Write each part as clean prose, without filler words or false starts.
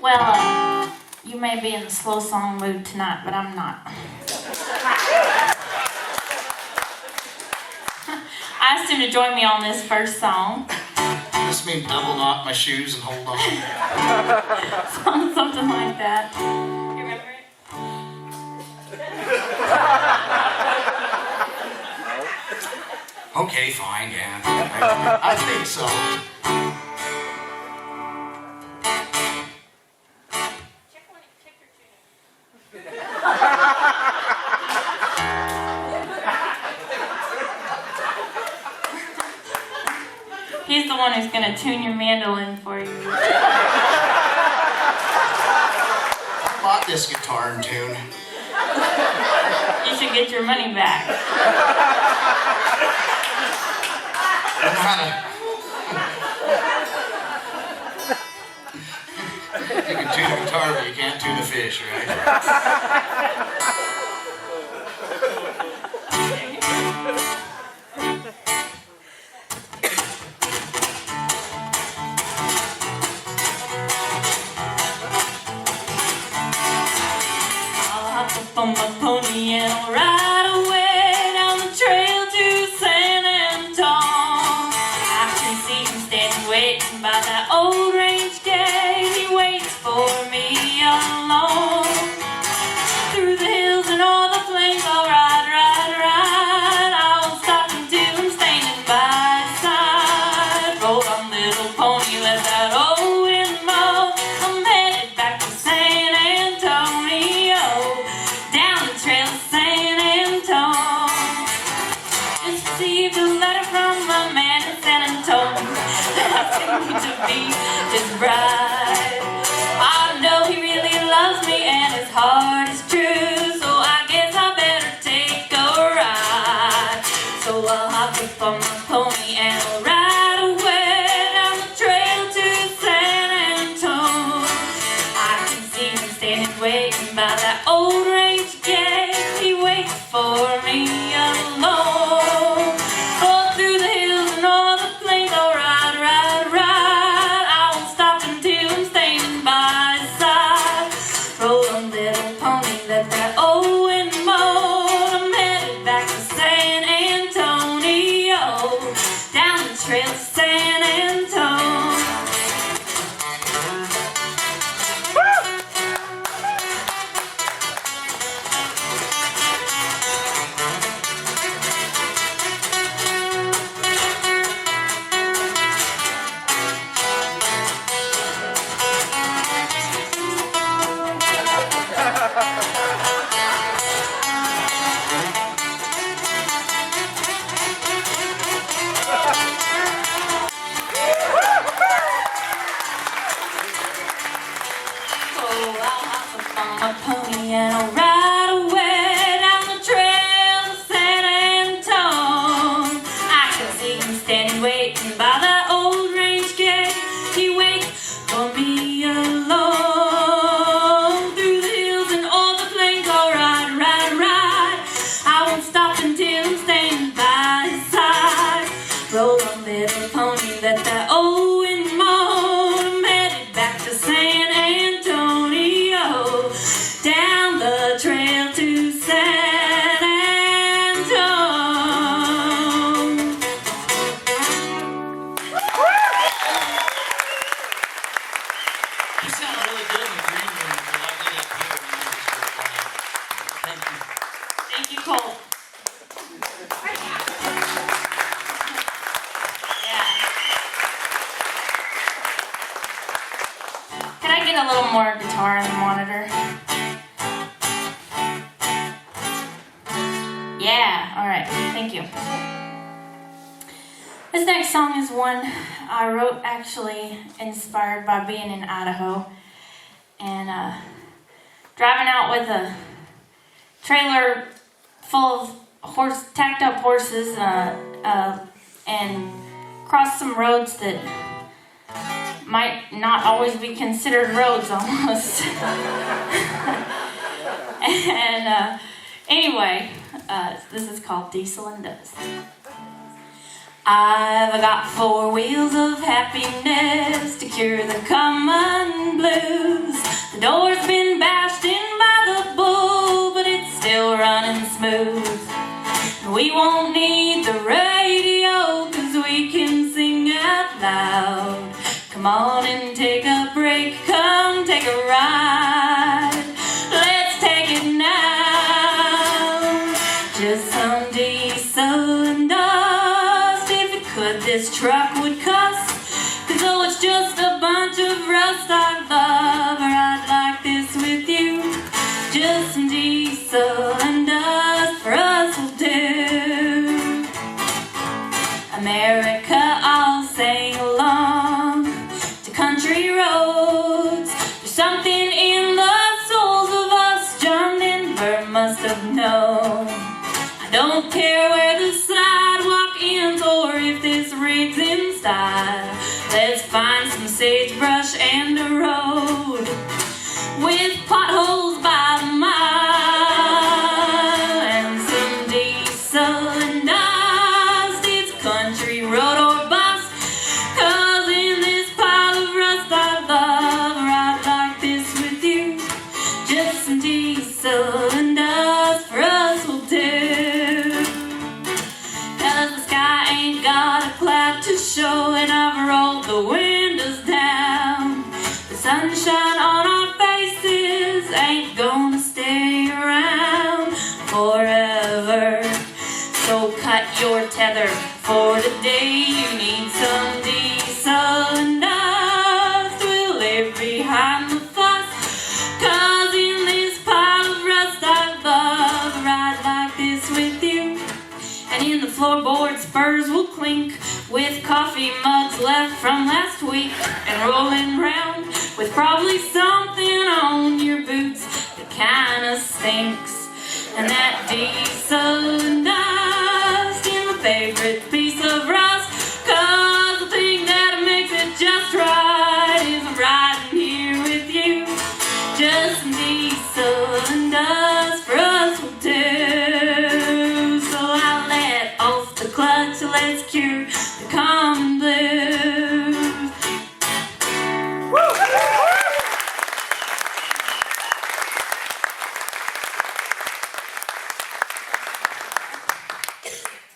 Well, you may be in the slow song mood tonight, but I'm not. I asked him to join me on this first song. This means double knot my shoes and hold on. Something like that. You remember it? Okay, fine, yeah. I think so. He's the one who's going to tune your mandolin for you. I bought this guitar and tune. You should get your money back. I don't know how to... You can tune a guitar, but you can't tune a fish, right? On my pony and I'll ride away down the trail to San Antone. I can see him standing waiting by that old range gate. He waits for me alone. Through the hills and all the plains I'll ride, ride, ride. I won't stop until I'm standing by his side. Roll on little pony, let that old wind blow. I'm headed back to San Antonio. Trail to San Antone. Just received a letter from the man in San Antone asking me to be his bride. I know he really loves me and his heart is true, so I guess I better take a ride. So I'll hop up on my pony and I'll ride away down the trail to San Antone. I can see him standing waiting by that old range gate. He waits for me alone. All through the hills and all the plains I'll ride, ride, ride. I won't stop until I'm standing by his side. Roll on little pony, let that old wind moan. I'm headed back to San Antonio, down the trail to San Antone. My pony and I'll ride away down the trail to San Antone. I can see him standing waiting by that old range gate. He waits for me alone. Through the hills and all the plains I'll ride, ride, ride. I won't stop until I'm standing by his side. Roll on little pony, let that old wind moan. I'm headed back to San Antonio, down the trail to San Antone. You sound really good in the green room. Thank you. Thank you, Cole. Yeah. Can I get a little more guitar in the monitor? Yeah, alright, thank you. This next song is one I wrote actually inspired by being in Idaho and driving out with a trailer full of tacked up horses and crossed some roads that might not always be considered roads almost. And anyway, this is called Diesel and Dust. I've got 4 wheels of happiness to cure the common blues. The door's been bashed in by the bull, but it's still running smooth. We won't need the radio, 'cause we can sing out loud. Come on and take a break, come take a ride. Let's take it now. Just some diesel and dust. If it could, this truck would cuss. 'Cause though it's just a bunch of rust, I'd love a ride like this with you. Just some diesel and dust for us will do. America, I'll sing along to country roads. There's something in the souls of us John Denver must have known. I don't care where the sidewalk ends or if this rig's in style. Let's find some sagebrush and a road with potholes by the mile and some diesel and dust. It's a country road or bust, 'cause in this pile of rust I'd love a ride like this with you. Just some diesel and dust for us will do. 'Cause the sky ain't got a cloud to show, and I've rolled the windows down. The sunshine on our faces ain't gonna stay around forever. So cut your tether for today. You need some diesel and dust. We'll live behind the fuss, 'cause in this pile of rust I'd love a ride like this with you. And in the floorboard spurs will clink with coffee mugs left from last week, and rolling round with probably something on your boots that kinda stinks. And that diesel and dust in the favorite piece of rust, 'cause the thing that makes it just right is riding here with you. Just some diesel and dust for us will do. So I'll let off the clutch, let's cure the common blues.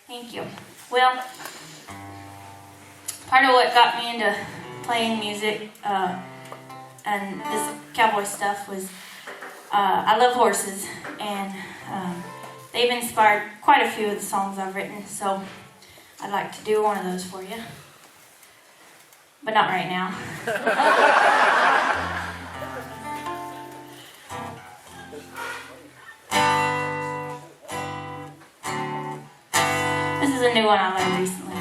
Thank you. Well, part of what got me into playing music and this cowboy stuff was I love horses, and they've inspired quite a few of the songs I've written, so I'd like to do one of those for you. But not right now. This is a new one I learned recently.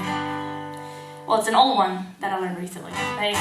Well, it's an old one that I learned recently. Anyway.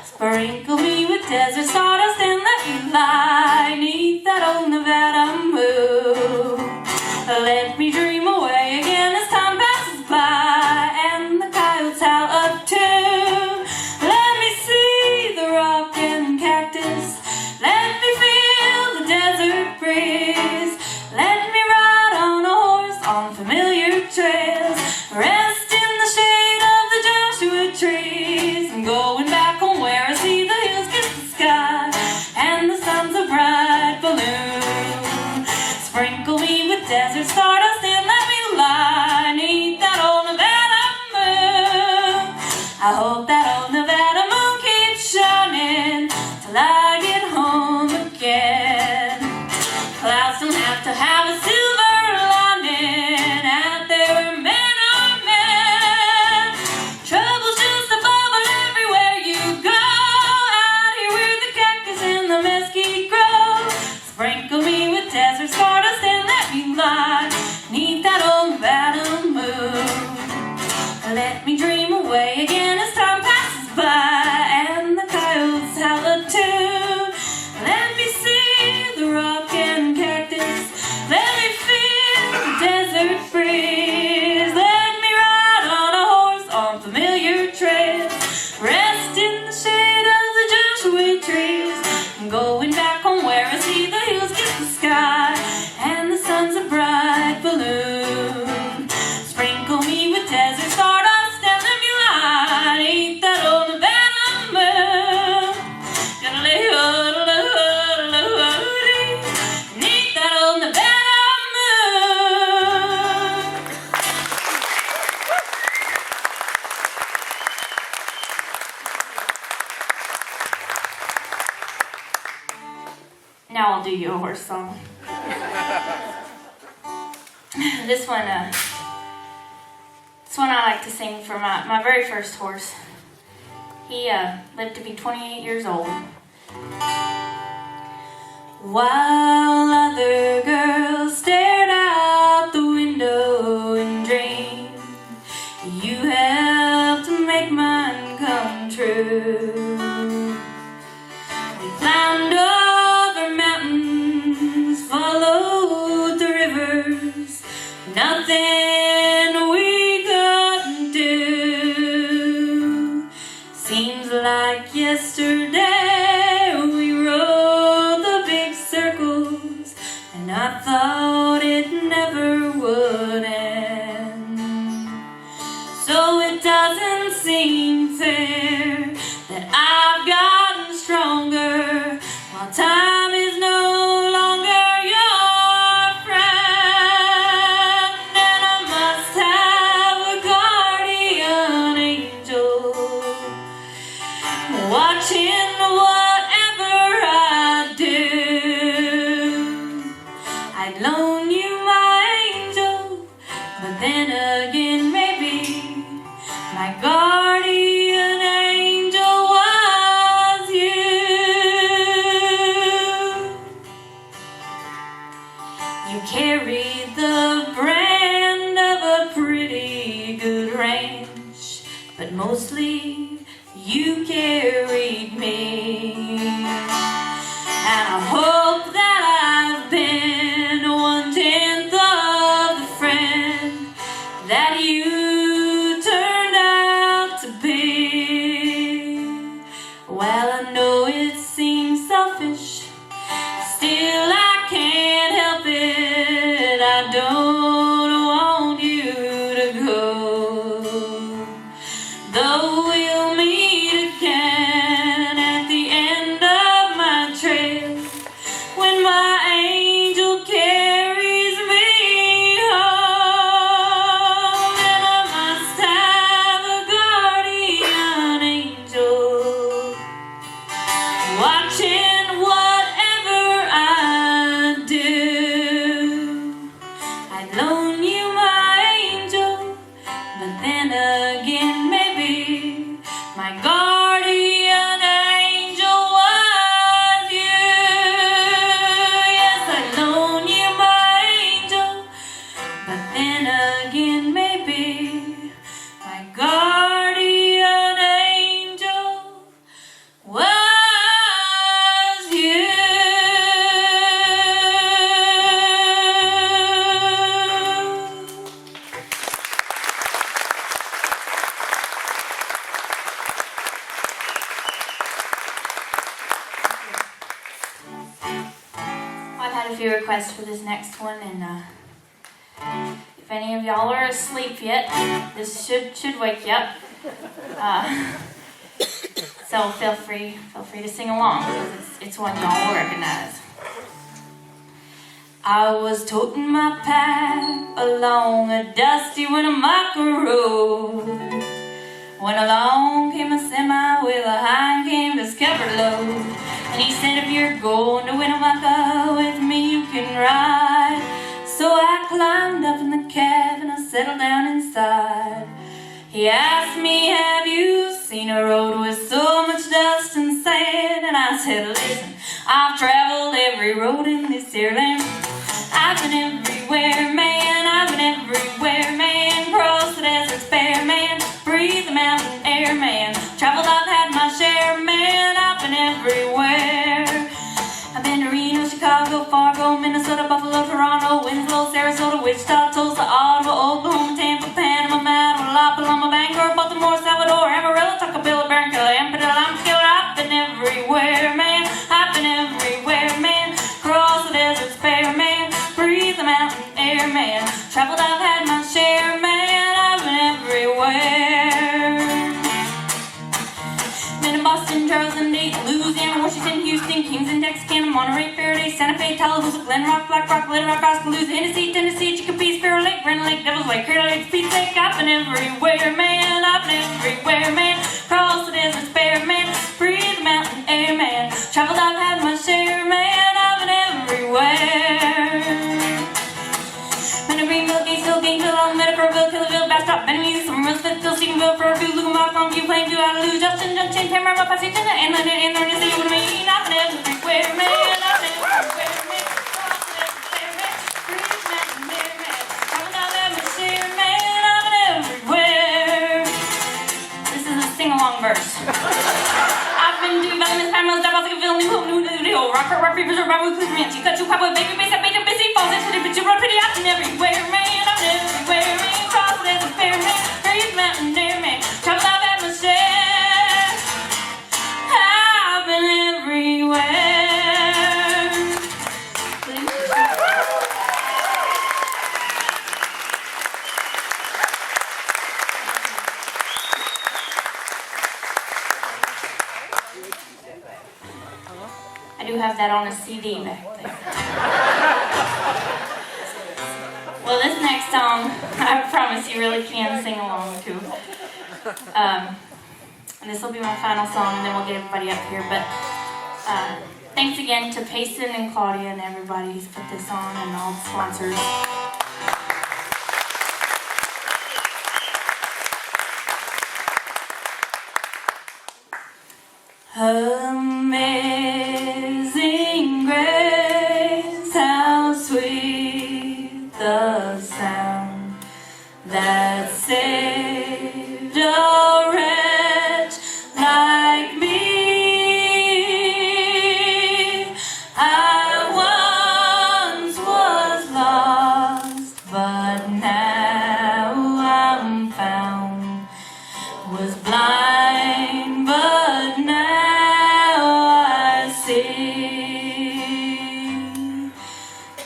Sprinkle me with desert stardust and let me lie neath that old Nevada moon. Let me dream away again as time passes by and the coyotes howl up too. Let me see the rock and cactus. Let me feel the desert breeze. Let me ride on a horse on familiar trails. Rest in the shade of the Joshua trees. I'm going back home where I see the hills kiss the sky and the sun's a bright balloon. Sprinkle me with desert stardust and let me lie neath that old Nevada moon. I hope that old Nevada moon keeps shining till I get home again. Clouds don't have to have a silver lining out there where men are men. Trouble's just a bubble everywhere you go. Out here where the cactus and the mesquite grow. Sprinkle me with desert stardust and let me lie neath that old Nevada moon. Let me dream away again as time passes by and the coyotes howl a tune. Let me see the rock and cactus. Let me feel the desert breeze. Let me ride on a horse on familiar trails. Rest in the shade of the Joshua trees. I'm going back home where I see the hills kiss the sky and the sun's a bright balloon. Sprinkle me with desert do you a horse song. This one I like to sing for my very first horse. He lived to be 28 years old. While other girls stared out the window and dreamed, you helped to make mine come true. We climbed over mountains, followed the rivers, nothing we couldn't do. Seems like yesterday we rode the big circles, and I thought it never would end. So it doesn't seem fair that I've gotten stronger while time is no longer your friend. And I must have a guardian angel watching whatever I do. I'd loan you my angel, but then again maybe my guardian angel was you. You carried the brand of a pretty good range, but mostly you carried me. And I hope that I've been 1/10 of the friend that you turned out to be. Well, I know it seems selfish, still I can't help it. I don't want you to go. Though we'll meet again at the end of my trail, when my angel carries me home. And I must have a guardian angel watching whatever I do. I'd loan you my angel, but then again maybe my guardian angel was you. Yes, I'd loan you my angel, but then again maybe my guardian angel was you. I've had a few requests for this next one, and if any of y'all are asleep yet, this should wake you up. So feel free to sing along, because it's one y'all will recognize. I was toting my pack along a dusty Winnemucca road, when along came a semi with a high canvas cover load. And he said, if you're going to Winnemucca with me, you can ride. So I climbed up in the cab and I settled down inside. He asked me, have you seen a road with so much dust and sand? And I said, listen, I've traveled every road in this here land. I've been everywhere, man, I've been everywhere, man. Crossed the deserts bare, man, breathe the mountain air, man. Traveled, I've had my share, man, I've been everywhere. I've been to Reno, Chicago, Fargo, Minnesota, Buffalo, Toronto, Winslow, Sarasota, Wichita, Tulsa, Ottawa, Oklahoma, Tampa, Panama, Manila, Paloma, Bangor, Baltimore, Salvador, Amarillo, Tuckabill, Barranquilla, Empedal, I'm killer. I've been everywhere, man, I've been everywhere, man. Cross the deserts bare, man, breathe the mountain air, man. Traveled, I've had my share, man, I've been everywhere. Been in Boston, Charles, and Dayton, Louisiana, Washington, Houston, Kingston, Texarkana, Monterey, Faraday, Santa Fe, Tallahassee, Glen Rock, Black Rock, Little Rock, Oskaloosa, Tennessee, Chicopee, Sparrow Lake, Grand Lake, Devil's Lake, Crater Lake, Pete's Lake. I've been everywhere, man, I've been everywhere, man. Cross the deserts bare, man, breathe the mountain air, man. Traveled, I've had my share, man, I've been everywhere. still seeing Bill for a few, look back on you playing, do out of lose, Justin, Justin, camera, my passage, and then to see what I mean. I've been everywhere, man. I've been everywhere, man. Sing-along verse. I've been doing vitamins, paramount, double like a film, new rocker, rock, reapers, or rock with romance. You cut your cowboy, baby, bass, I made a busy falls into the but you run pretty out and everywhere, man. I'm everywhere, man. Cross it as a fair man. Breathe mountain there, man. Travel out atmosphere. I've been everywhere. I do have that on a CD back there. Well, this next song, I promise you really can sing along to. And this will be my final song, and then we'll get everybody up here. But thanks again to Payson and Claudia and everybody who's put this on, and all the sponsors. Amazing grace, how sweet the sound that saved a wretch like me. I once was lost, but now I'm found. Was blind, but now I see.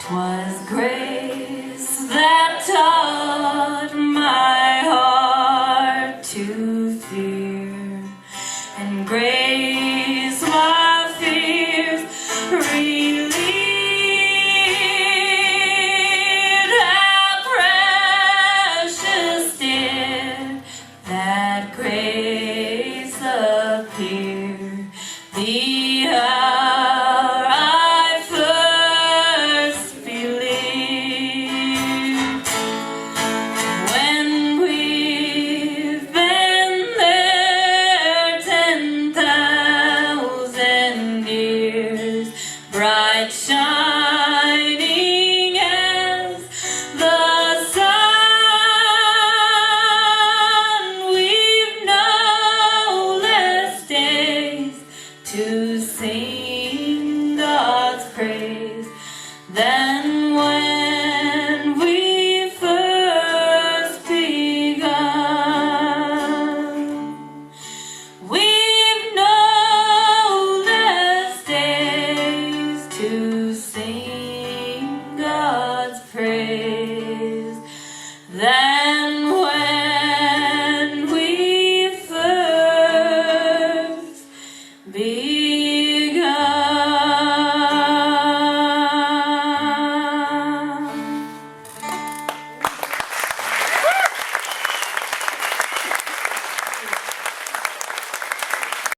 'Twas grace that taught my heart to fear, and grace my fears relieved. How precious did that grace appear.